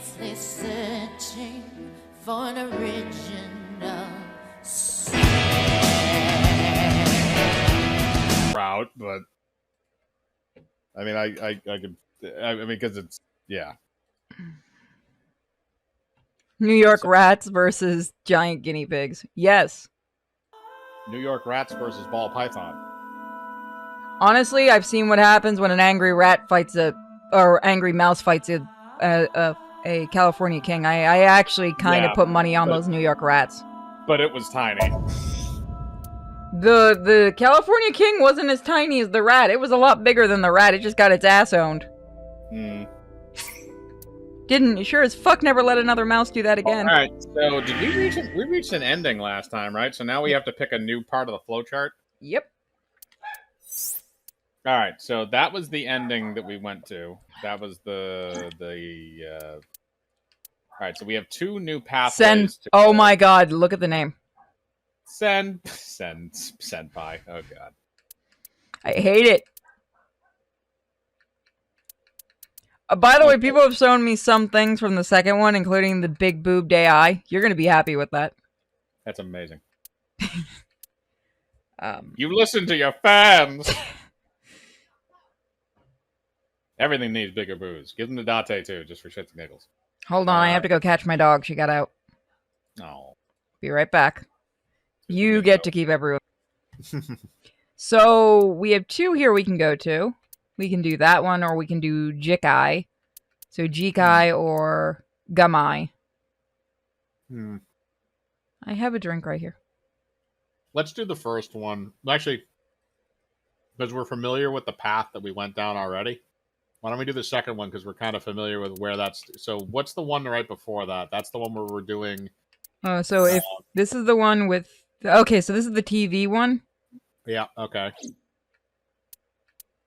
endlessly searching for an original route, but I mean, I could, I mean, because it's, yeah. New York rats versus giant guinea pigs. Yes. New York rats versus ball python. Honestly, I've seen what happens when an angry rat fights or angry mouse fights a California king. I actually kind of put money on those New York rats. But it was tiny. The California king wasn't as tiny as the rat. It was a lot bigger than the rat. It just got its ass owned. Didn't sure as fuck never let another mouse do that again. All right, so did we reached an ending last time, right? So now we have to pick a new part of the flowchart. Yep. All right, so that was the ending that we went to. That was the all right, so we have two new pathways. Oh my god, look at the name. Senpai. Oh god. I hate it. By the way, people have shown me some things from the second one, including the big boobed AI. You're gonna be happy with that. That's amazing. You listen to your fans. Everything needs bigger boobs. Give them to Date too, just for shits and giggles. Hold on, I have to go catch my dog. She got out. Oh. Be right back. You get to keep everyone. So we have two here we can go to. We can do that one, or we can do Jikai. So Jikai or Gamai. I have a drink right here. Let's do the first one. Actually, because we're familiar with the path that we went down already. Why don't we do the second one, because we're kind of familiar with where that's... So what's the one right before that? That's the one where we're doing... So if this is the one with... Okay, so this is the TV one? Yeah, okay.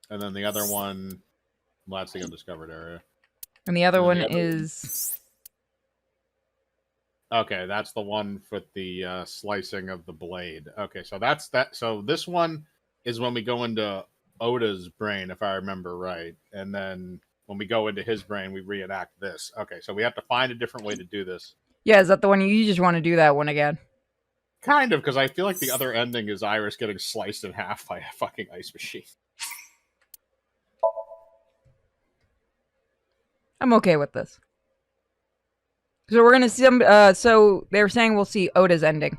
And then the other one... Well, that's the undiscovered area. And the other one is... Okay, that's the one with the slicing of the blade. Okay, so that's that. So this one is when we go into Oda's brain, if I remember right. And then when we go into his brain, we reenact this. Okay, so we have to find a different way to do this. Yeah, is that the one you just want to do that one again? Kind of, because I feel like the other ending is Iris getting sliced in half by a fucking ice machine. I'm okay with this. So we're gonna see them. So they're saying we'll see Oda's ending.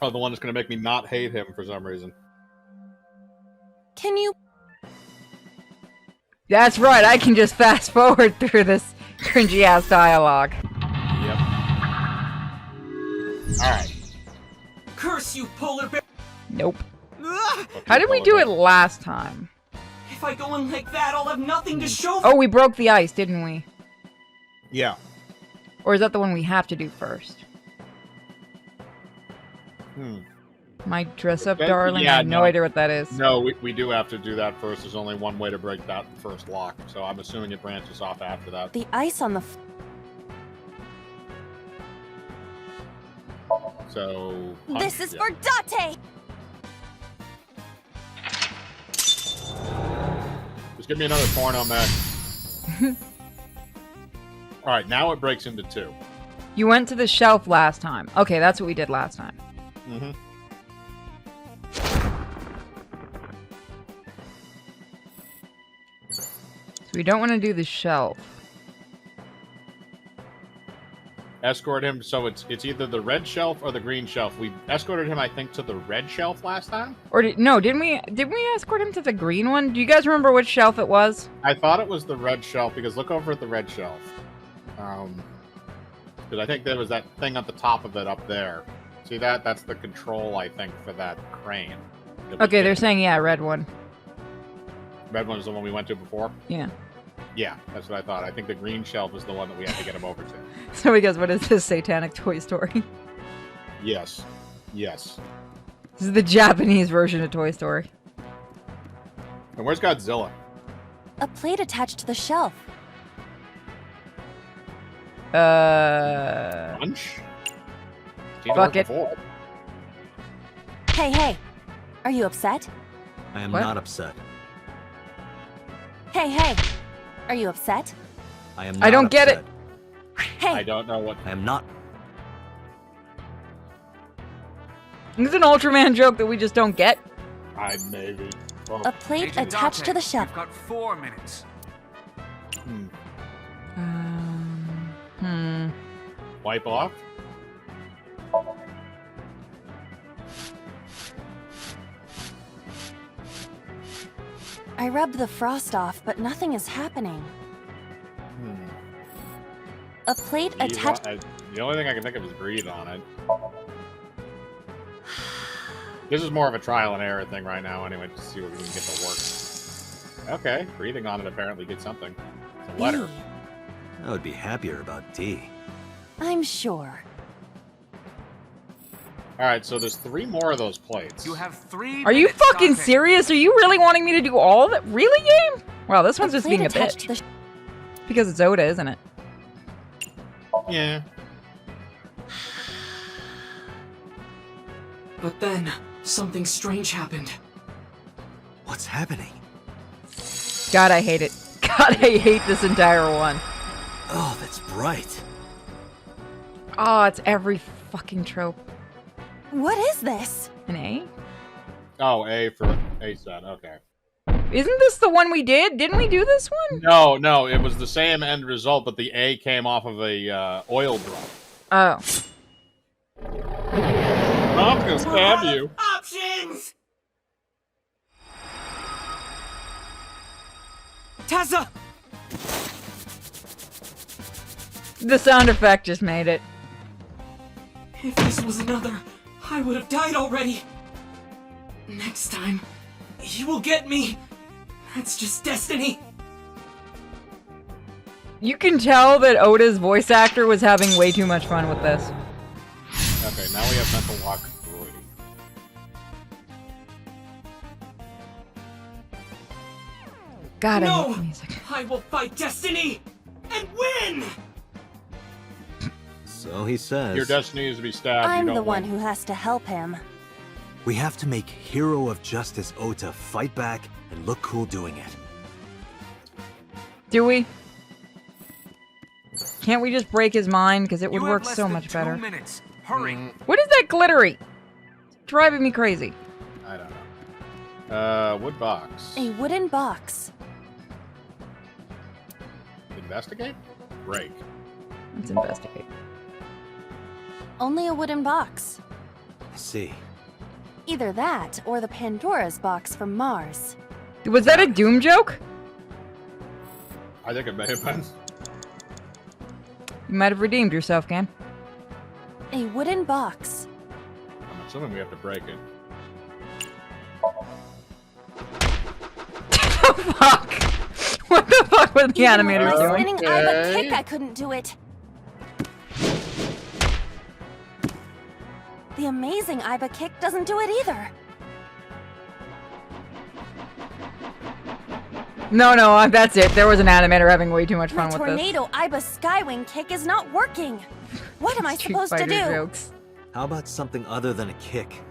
Oh, the one that's gonna make me not hate him for some reason. Can you? That's right. I can just fast forward through this cringy ass dialogue. Yep. All right. Curse you, polar bear! Nope. How did we do it last time? If I go in like that, I'll have nothing to show for. Oh, we broke the ice, didn't we? Yeah. Or is that the one we have to do first? My dress up, darling? I have no idea what that is. No, we do have to do that first. There's only one way to break that first lock, so I'm assuming it branches off after that. The ice on the... So... This is for Date! Just give me another porno, man. Alright, now it breaks into two. You went to the shelf last time. Okay, that's what we did last time. Mm-hmm. So we don't want to do the shelf. Escort him, so it's either the red shelf or the green shelf. We escorted him, I think, to the red shelf last time? Or didn't we escort him to the green one? Do you guys remember which shelf it was? I thought it was the red shelf, because look over at the red shelf. Because I think there was that thing at the top of it up there. See that? That's the control, I think, for that crane. Okay, they're saying, yeah, red one. Red one is the one we went to before? Yeah. Yeah, that's what I thought. I think the green shelf is the one that we have to get him over to. So he goes, what is this, satanic Toy Story? Yes. Yes. This is the Japanese version of Toy Story. And where's Godzilla? A plate attached to the shelf. Lunch? Fuck it. Hey. Are you upset? I am not upset. Hey. Are you upset? I am. I don't not get upset. Hey, I don't know what. I am not. It's an Ultraman joke that we just don't get. I maybe. Well, a plate Agent attached Dante, to the shelf. You've got 4 minutes. wipe off. I rubbed the frost off, but nothing is happening. A plate Breathe attached. the only thing I can think of is breathe on it. This is more of a trial and error thing right now, anyway, to see what we can get to work. Okay, breathing on it apparently gets something. It's a letter. E. I would be happier about D. I'm sure. Alright, so there's 3 more of those plates. You have 3 Are you minutes, fucking Dante. serious? Are you really wanting me to do all that? Really, game? Wow, this one's just plate being a attached bitch. to the Because it's Oda, isn't it? Yeah. But then, something strange happened. What's happening? God, I hate it. God, I hate this entire one. Oh, that's bright. Oh, it's every fucking trope. What is this? An A? Oh, A for A set, okay. Isn't this the one we did? Didn't we do this one? No, it was the same end result, but the A came off of a oil drum. Oh. I'm gonna stab you. Options! Tessa! The sound effect just made it. If this was another, I would have died already. Next time, he will get me. That's just destiny. You can tell that Oda's voice actor was having way too much fun with this. Okay, now we have mental lock 3. God, I No! hate music. I will fight destiny and win! So he says. Your destiny is to be stabbed. I'm you don't the one win. who has to help him. We have to make Hero of Justice Ota fight back and look cool doing it. Do we? Can't we just break his mind? Because it would You work have less so than much 2 better. minutes. Hurry. What is that glittery? It's driving me crazy. I don't know. Wood box. A wooden box. Investigate? Break. Let's investigate. Only a wooden box. I see. Either that or the Pandora's box from Mars. Was that a Doom joke? I think it may have been. You might have redeemed yourself, Cam. A wooden box. I'm assuming we have to break it. Fuck! What the fuck was the Even with animator my doing? spinning Iba Okay. kick, I couldn't do it. The amazing Iba kick doesn't do it either. No, that's it. There was an animator having way too much My fun with this. tornado Iba skywing kick is not working. What am I Street supposed to Fighter do? jokes. How about something other than a kick?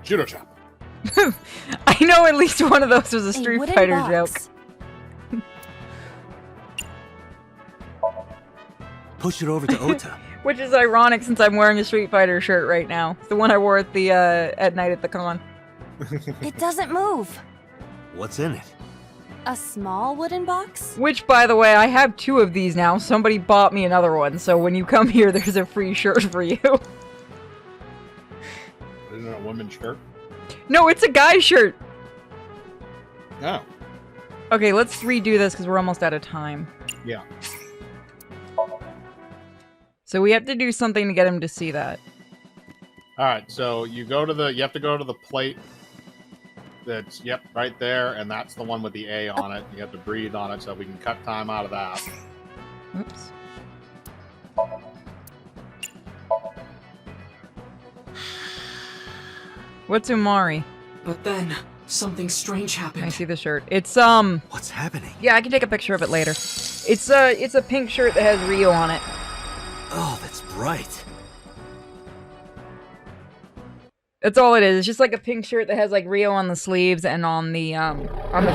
Judo chop. I know at least one of those was a A Street wooden Fighter box. joke. Push it over to Ota. Which is ironic since I'm wearing a Street Fighter shirt right now. It's the one I wore at the at night at the con. It doesn't move. What's in it? A small wooden box? Which, by the way, I have 2 of these now. Somebody bought me another one, so when you come here, there's a free shirt for you. Isn't it a woman's shirt? No, it's a guy's shirt. No. Okay, let's redo this because we're almost out of time. Yeah. So we have to do something to get him to see that. Alright, so you have to go to the plate that's, yep, right there, and that's the one with the A on it. You have to breathe on it so we can cut time out of that. Oops. What's Umari? But then, something strange I happened. see the shirt. It's What's happening? yeah, I can take a picture of it later. It's a pink shirt that has Rio on it. Oh, that's bright. That's all it is. It's just like a pink shirt that has like Rio on the sleeves and on the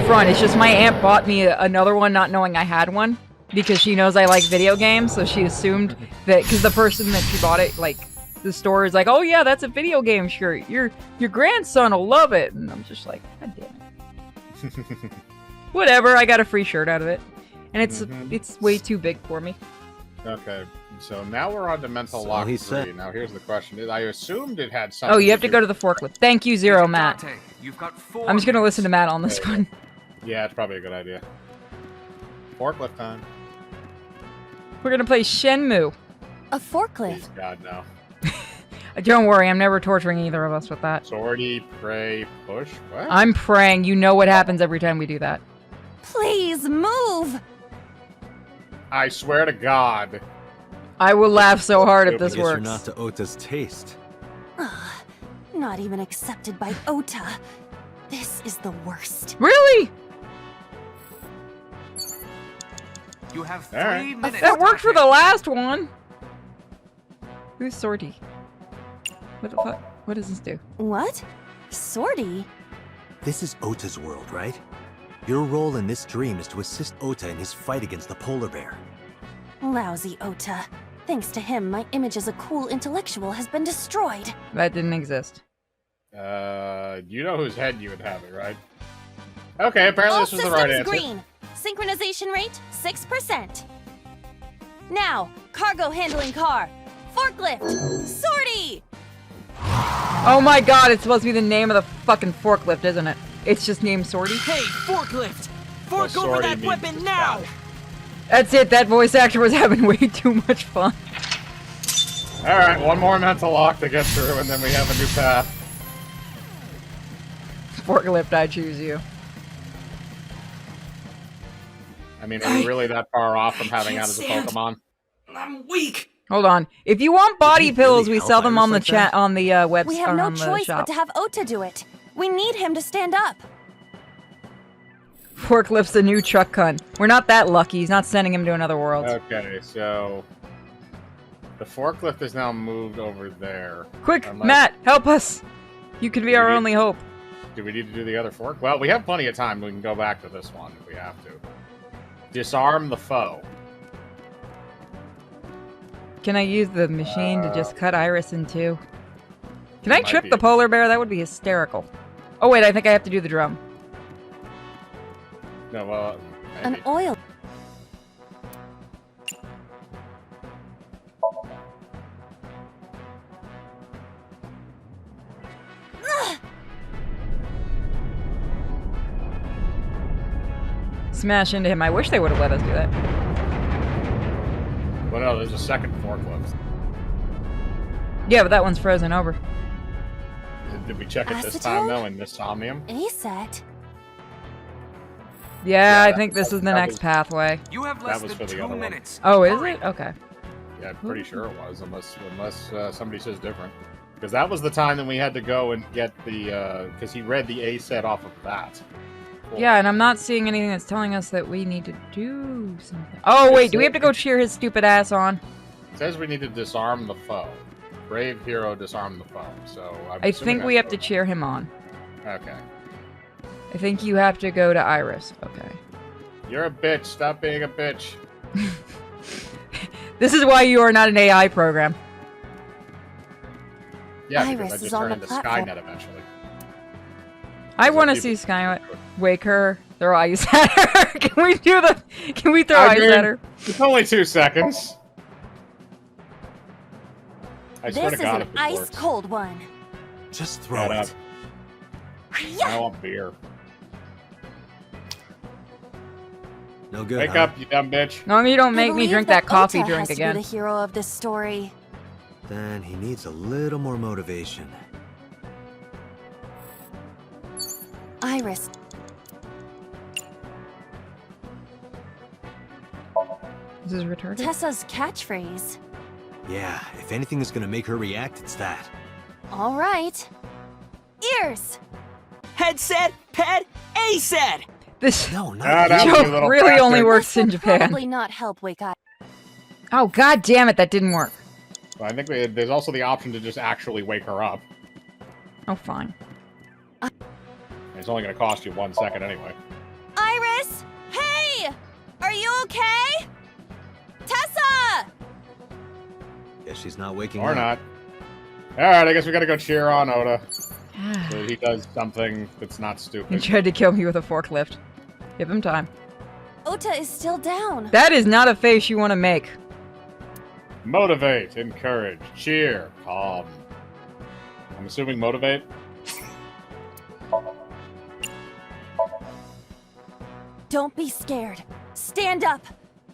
front. It's just my aunt bought me another one, not knowing I had one, because she knows I like video games. So she assumed that because the person that she bought it, like the store, is like, "Oh yeah, that's a video game shirt. Your grandson will love it." And I'm just like, "God damn it." Whatever. I got a free shirt out of it, and it's way too big for me. Okay. So now we're on to mental So lock he 3. said- Now here's the question. I assumed it had something. Oh, you have to go to the forklift. Thank you, Zero Matt. Dante, you've got 4 I'm just gonna listen to minutes. Matt on this one. Yeah, it's probably a good idea. Forklift time. We're gonna play Shenmue. A Please, forklift. God, no. Don't worry, I'm never torturing either of us with that. Sortie, pray, push. What? I'm praying. You know what happens every time we do that. Please move! I swear to God. I will laugh so hard if this Guess you're works. not to Ota's taste. Ugh, not even accepted by Ota. This is the worst. Really? You have 3 Alright. minutes. That worked for the Dante. last one. Who's Sortie? What the fuck? What does this do? What? Sortie? This is Ota's world, right? Your role in this dream is to assist Ota in his fight against the polar bear. Lousy Ota. Thanks to him, my image as a cool intellectual has been destroyed. That didn't exist. You know whose head you would have it, right? Okay, apparently All this was the right systems answer. green. Synchronization rate 6%. Now, cargo handling car. Forklift. Sortie! Oh my god, it's supposed to be the name of the fucking forklift, isn't it? It's just named Sortie. Hey, forklift! Well, Fork over sortie that means weapon it's now! bad. That's it, that voice actor was having way too much fun. Alright, one more mental lock to get through, and then we have a new path. Forklift, I choose you. I mean, are we really that far off from having can't that as a stand. Pokemon? I'm weak! Hold on. If you want body Did he pills, really we sell help them Iris on the like chat that? on the website. We have no on the choice shop. but to have Ota do it. We need him to stand up. Forklift's the new truck cunt. We're not that lucky. He's not sending him to another world. Okay, so... The forklift is now moved over there. Quick, Unless- Matt, help us. You can be our Maybe. only hope. Do we need to do the other fork? Well, we have plenty of time. We can go back to this one if we have to. Disarm the foe. Can I use the machine to just cut Iris in two? Can I might trip be. the polar bear? That would be hysterical. Oh wait, I think I have to do the drum. No, well, An maybe. oil. Smash into him. I wish they would have let us do that. Well, no, there's a second forklift. Yeah, but that one's frozen over. Did we check it this time, Acetone? though, in this Somnium? ASAT. Yeah, Yeah, I think this is the that next was- pathway. You have That less was than for the 2 other one. minutes. Oh, is Hurry. it? Okay. Yeah, I'm pretty sure it was, unless somebody says different. Because that was the time that we had to go and get the, because he read the A set off of that. Cool. Yeah, and I'm not seeing anything that's telling us that we need to do something. Oh, wait, do we have to go cheer his stupid ass on? It says we need to disarm the foe. Brave hero, disarm the foe. So I'm I assuming think we that's have to what- cheer him on. Okay. I think you have to go to Iris. Okay. You're a bitch. Stop being a bitch. This is why you are not an AI program. Yeah, Iris because I is just on turn the into platform. Skynet eventually. I Is want to that see people- Sky wake her, throw ice at her. Can we do the? Can we throw I ice mean, at her? It's only 2 seconds. I swear This to is God, an if it ice works. cold one. Just throw Shut it. up. I want beer. No good. Wake huh? up, you dumb bitch. As long as you don't I make me believe drink that coffee Ota drink has to again. be the hero of this story. Then he needs a little more motivation. Iris. This is retarded. Tessa's catchphrase. Yeah, if anything is gonna make her react, it's that. All right. Ears. Headset, ped, A-set! This No, not Ah, that you. was a joke little really only bastard. works This will in Japan. probably not help wake up. Oh god damn it, that didn't work. I think there's also the option to just actually wake her up. Oh, fine. It's only going to cost you 1 second anyway. Iris! Hey! Are you okay? Tessa! Guess she's not waking Or up. not. Alright, I guess we gotta go cheer on Oda. So he does something that's not He stupid. tried to kill me with a forklift. Give him time. Ota is still down. That is not a face you want to make. Motivate, encourage, cheer, calm. I'm assuming motivate? Don't be scared. Stand up.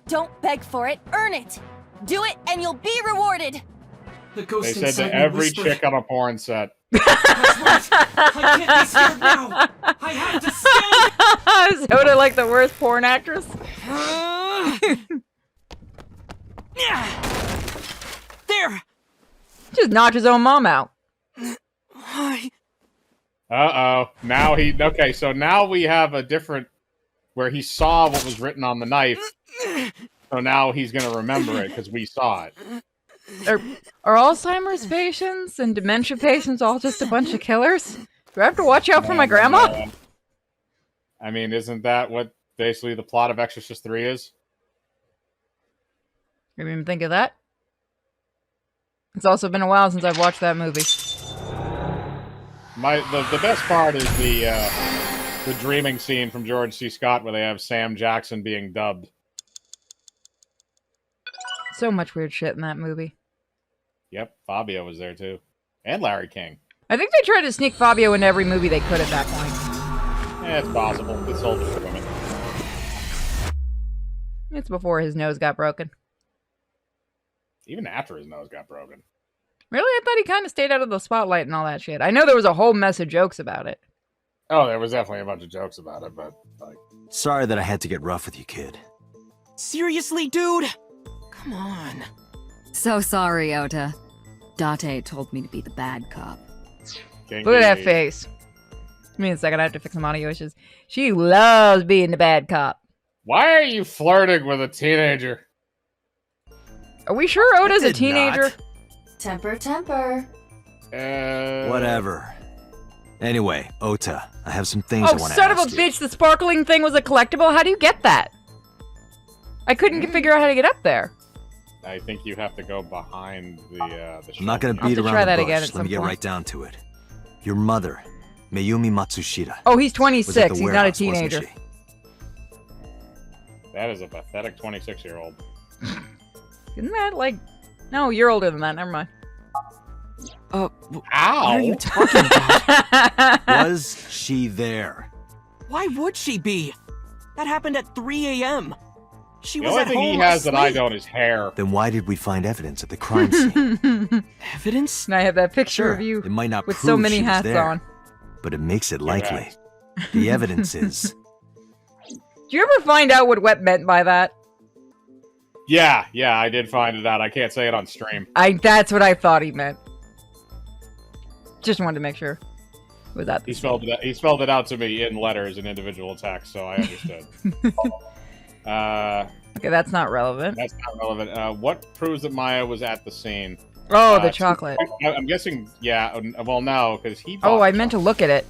Don't beg for it. Earn it. Do it and you'll be rewarded. The ghost They said inside to me every whispered, chick on a porn set. That's right. I can't be scared now. I have to stand. Is Oda like the worst porn actress? There. Just knocked his own mom out. Why? Uh-oh. Now he... Okay, so now we have a different... Where he saw what was written on the knife. So now he's going to remember it because we saw it. Are Alzheimer's patients and dementia patients all just a bunch of killers? Do I have to watch out for my grandma? I mean, isn't that what basically the plot of Exorcist 3 is? Didn't even think of that. It's also been a while since I've watched that movie. The best part is the dreaming scene from George C. Scott where they have Sam Jackson being dubbed. So much weird shit in that movie. Yep, Fabio was there too. And Larry King. I think they tried to sneak Fabio into every movie they could at that point. Yeah, it's possible. It's sold to women. It's before his nose got broken. Even after his nose got broken. Really? I thought he kind of stayed out of the spotlight and all that shit. I know there was a whole mess of jokes about it. Oh, there was definitely a bunch of jokes about it, but like... Sorry that I had to get rough with you, kid. Seriously, dude? Come on. So sorry, Ota. Date told me to be the bad cop. Kinky. Look at that face. Give me a second, I have to fix some audio issues. She loves being the bad cop. Why are you flirting with a teenager? Are we sure Oda's a did teenager? not. Temper, temper. Whatever. Anyway, Ota, I have some things I Oh, want to son of a ask you. bitch, the sparkling thing was a collectible? How do you get that? I couldn't figure out how to get up there. I think you have to go behind the I'm not gonna shelf. beat I'll have to around try the that bush. again at Let some me get point. right down to it. Your mother, Mayumi Matsushita, Oh, he's was at 26. the He's not a warehouse, wasn't teenager. she? That is a pathetic 26-year-old. Isn't that like... No, you're older than that. Never mind. Ow! What are you talking about? Was she there? Why would she be? That happened at 3 a.m. She The was only at thing home he has that I asleep. don't is hair. Then why did we find evidence at the crime scene? Evidence? And I have that picture Sure, of you it might not with prove so many she was hats there, on. but it makes it likely. The evidence is... Do you ever find out what Wet meant by that? Yeah, I did find it out. I can't say it on stream. That's what I thought he meant. Just wanted to make sure. Was that He spelled it out to me in letters in individual text, so I understood. Okay, that's not relevant. That's not relevant. What proves that Maya was at the scene? Oh, the chocolate. I'm guessing, yeah. Well, no, because he. Oh, bought I the meant to chocolate. look at it.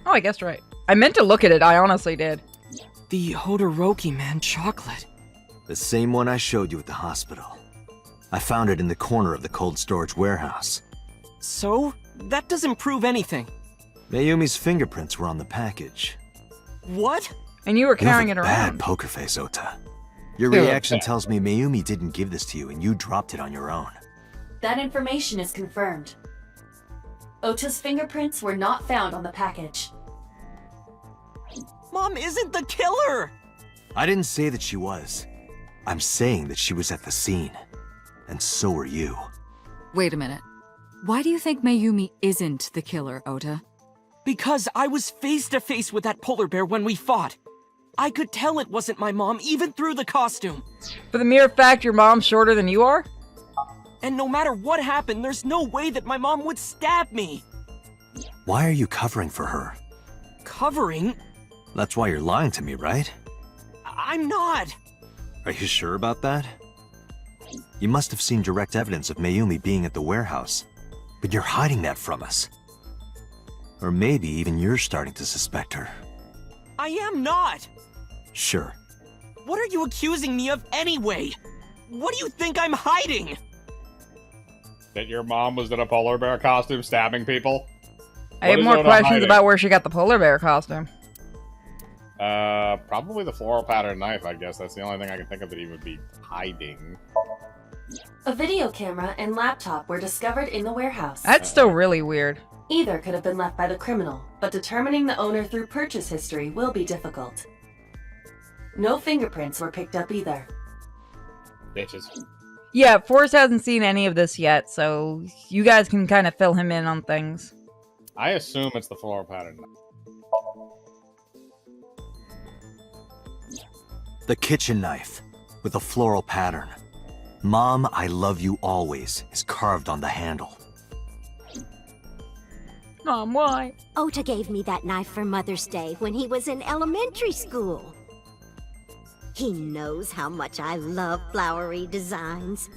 Oh, I guessed right. I meant to look at it. I honestly did. The Hodoroki man chocolate. The same one I showed you at the hospital. I found it in the corner of the cold storage warehouse. So? That doesn't prove anything. Mayumi's fingerprints were on the package. What? And you were You have carrying a it bad around. poker face, Ota. Your Yeah. reaction tells me Mayumi didn't give this to you and you dropped it on your own. That information is confirmed. Ota's fingerprints were not found on the package. Mom isn't the killer! I didn't say that she was. I'm saying that she was at the scene. And so were you. Wait a minute. Why do you think Mayumi isn't the killer, Ota? Because I was face to face with that polar bear when we fought. I could tell it wasn't my mom even through the costume. For the mere fact your mom's shorter than you are? And no matter what happened, there's no way that my mom would stab me. Why are you covering for her? Covering? That's why you're lying to me, right? I'm not. Are you sure about that? You must have seen direct evidence of Mayumi being at the warehouse. But you're hiding that from us. Or maybe even you're starting to suspect her. I am not! Sure. What are you accusing me of anyway? What do you think I'm hiding? That your mom was in a polar bear costume stabbing people? I have more questions about where she got the polar bear costume. Probably the floral pattern knife, I guess. That's the only thing I can think of that he would be hiding. A video camera and laptop were discovered in the warehouse. That's still really weird. Either could have been left by the criminal, but determining the owner through purchase history will be difficult. No fingerprints were picked up either. Bitches. Yeah, Forrest hasn't seen any of this yet, so you guys can kind of fill him in on things. I assume it's the floral pattern knife. The kitchen knife, with a floral pattern. Mom, I love you always, is carved on the handle. Mom, why? Ota gave me that knife for Mother's Day when he was in elementary school. He knows how much I love flowery designs.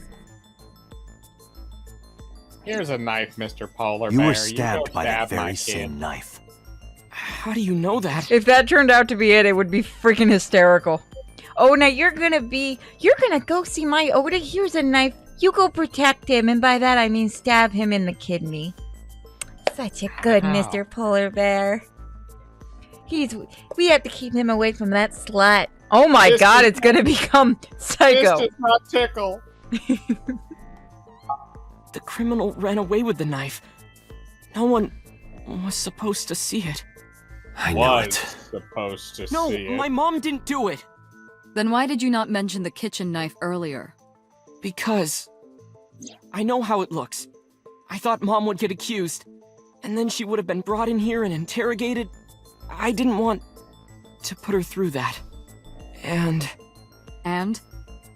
Here's a knife, Mr. Polar You Bear. were stabbed by that stab my very kid. same knife. How do you know that? If that turned out to be it would be freaking hysterical. Oh, now you're gonna go see my Oda. Here's a knife. You go protect him, and by that I mean stab him in the kidney. Such a good Mr. Polar Bear. We have to keep him away from that slut. Oh my god, it's gonna become psycho. This does not tickle. The criminal ran away with the knife. No one was supposed to see it. I know it. Supposed to No, see it. my mom didn't do it. Then why did you not mention the kitchen knife earlier? Because I know how it looks. I thought Mom would get accused, and then she would have been brought in here and interrogated. I didn't want to put her through that. And?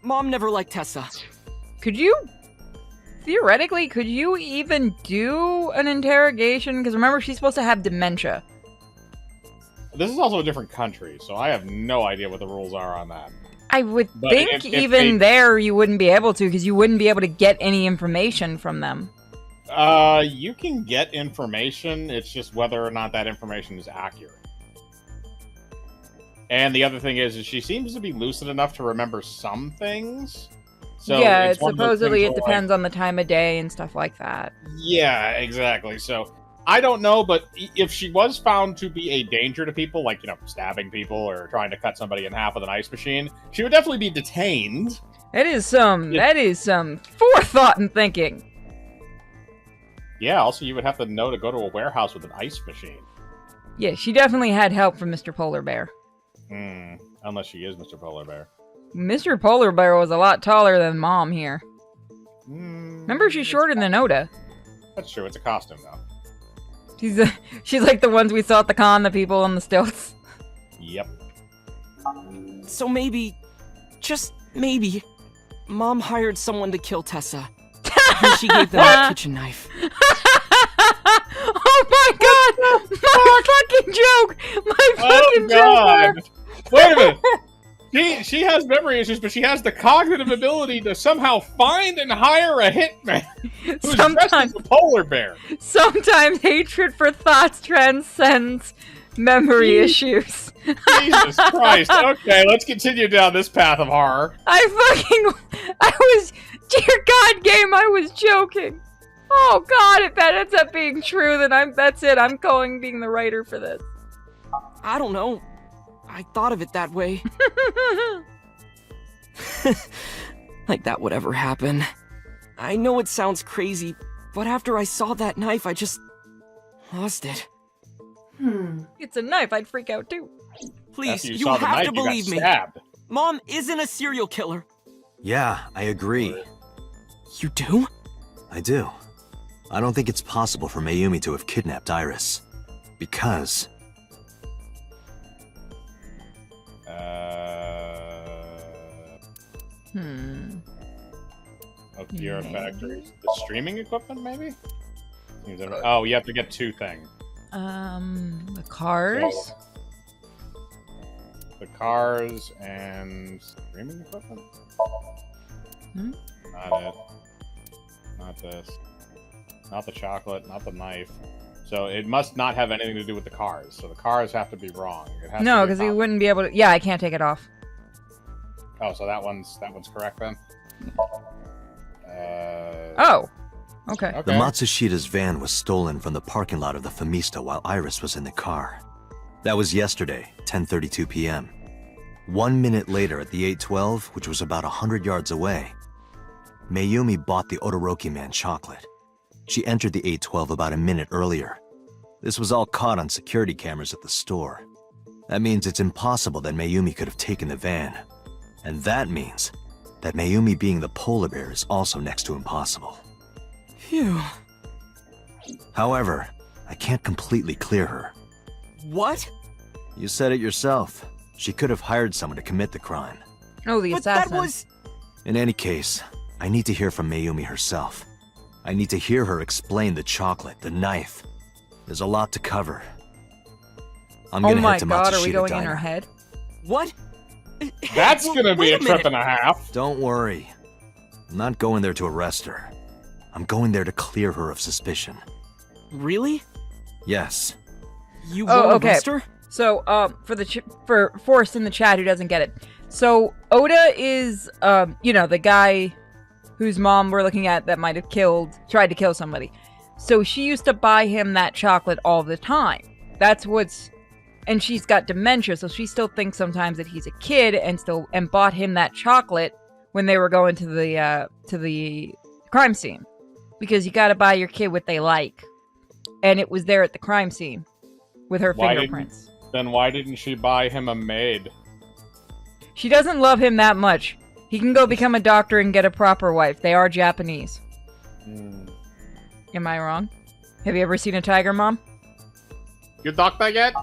Mom never liked Tessa. Theoretically, could you even do an interrogation? Because remember, she's supposed to have dementia. This is also a different country, so I have no idea what the rules are on that. I would But think if even there you wouldn't be able to, because you wouldn't be able to get any information from them. You can get information, it's just whether or not that information is accurate. And the other thing is she seems to be lucid enough to remember some things. So yeah, it's one of those supposedly things it where, depends on the time of day and stuff like that. Yeah, exactly. So I don't know, but if she was found to be a danger to people, like, stabbing people or trying to cut somebody in half with an ice machine, she would definitely be detained. That is some forethought and thinking. Yeah, also you would have to know to go to a warehouse with an ice machine. Yeah, she definitely had help from Mr. Polar Bear. Unless she is Mr. Polar Bear. Mr. Polar Bear was a lot taller than Mom here. Remember, she's shorter than Oda. That's true, it's a costume, though. She's like the ones we saw at the con, the people on the stilts. Yep. So maybe, just maybe, Mom hired someone to kill Tessa. And she gave them a kitchen knife. Oh my god! My fucking joke! My fucking God. joke! Wait a minute! She has memory issues, but she has the cognitive ability to somehow find and hire a hitman who's dressed as a polar bear. Sometimes hatred for thoughts transcends memory issues. Jesus Christ. Okay, let's continue down this path of horror. Dear God, game, I was joking. Oh God, if that ends up being true, then that's it. I'm going being the writer for this. I don't know. I thought of it that way. Like that would ever happen. I know it sounds crazy, but after I saw that knife, I just lost it. It's a knife, I'd freak out too. Please, After you saw the have knife, to you got believe me. stabbed. Mom isn't a serial killer. Yeah, I agree. You do? I do. I don't think it's possible for Mayumi to have kidnapped Iris. Because... Your factories. The streaming equipment, maybe? Oh, you have to get two things. The cars? The cars and streaming equipment? Not it. Not this. Not the chocolate, not the knife. So it must not have anything to do with the cars. So the cars have to be wrong. It has No, to be because he Mom. wouldn't be able to. Yeah, I can't take it off. Oh, so that one's correct then. Oh, okay. The Matsushita's van was stolen from the parking lot of the Famista while Iris was in the car. That was yesterday, 10:32 p.m. 1 minute later at the 812, which was about 100 yards away, Mayumi bought the Odoroki man chocolate. She entered the 812 about a minute earlier. This was all caught on security cameras at the store. That means it's impossible that Mayumi could have taken the van. And that means that Mayumi being the polar bear is also next to impossible. Phew. However, I can't completely clear her. What? You said it yourself. She could have hired someone to commit the crime. Oh, the But assassin. that was... In any case, I need to hear from Mayumi herself. I need to hear her explain the chocolate, the knife. There's a lot to cover. I'm Oh gonna my head to god, are we Matsushita going Diner. in her head? What? That's Well, gonna be wait a a trip minute. and a half. Don't worry. I'm not going there to arrest her. I'm going there to clear her of suspicion. Really? Yes. You Oh, won't okay. arrest her? So, for Forrest in the chat who doesn't get it. So, Oda is, you know, the guy whose mom we're looking at that might have tried to kill somebody. So she used to buy him that chocolate all the time. And she's got dementia, so she still thinks sometimes that he's a kid and bought him that chocolate when they were going to the crime scene. Because you gotta buy your kid what they like. And it was there at the crime scene with her fingerprints. Then why didn't she buy him a maid? She doesn't love him that much. He can go become a doctor and get a proper wife. They are Japanese. Am I wrong? Have you ever seen a tiger, Mom? You doctor yet?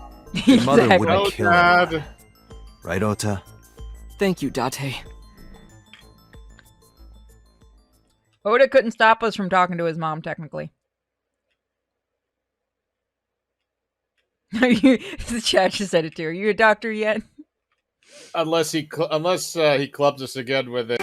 Your mother Exactly. wouldn't kill her. Right, Ota? Thank you, Date. Oda couldn't stop us from talking to his mom, technically. The chat just said it too. Are you a doctor yet? Unless he clubs us again with it.